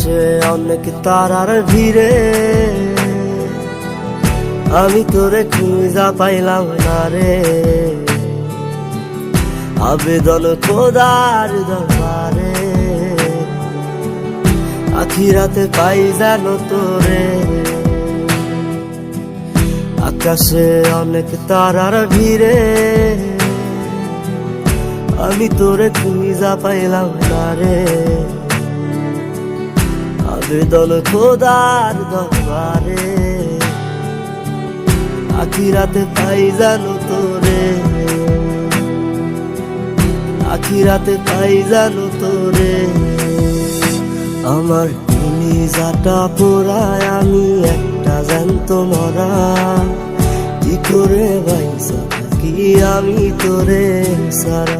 আকাশে অনেক তারার ভিড়ে আমি তোরে খুঁজা পাইলাম না রে। আবেদন খোদার দরবারে, আখিরাতে পাই জানো তোরে। আকাশে অনেক তারার ভিড়ে আমি তোরে খুঁজা পাইলাম না রে। আবেদন খোদার দরবারে, আখিরাতে পাই জানো তোরে। আখিরাতে পাই জানো তোরে। আমার কলিজাটা পোড়ায় আমি একটা জ্যান্ত মরা, কি করে বাইসা থাকি আমি তোরে সারা।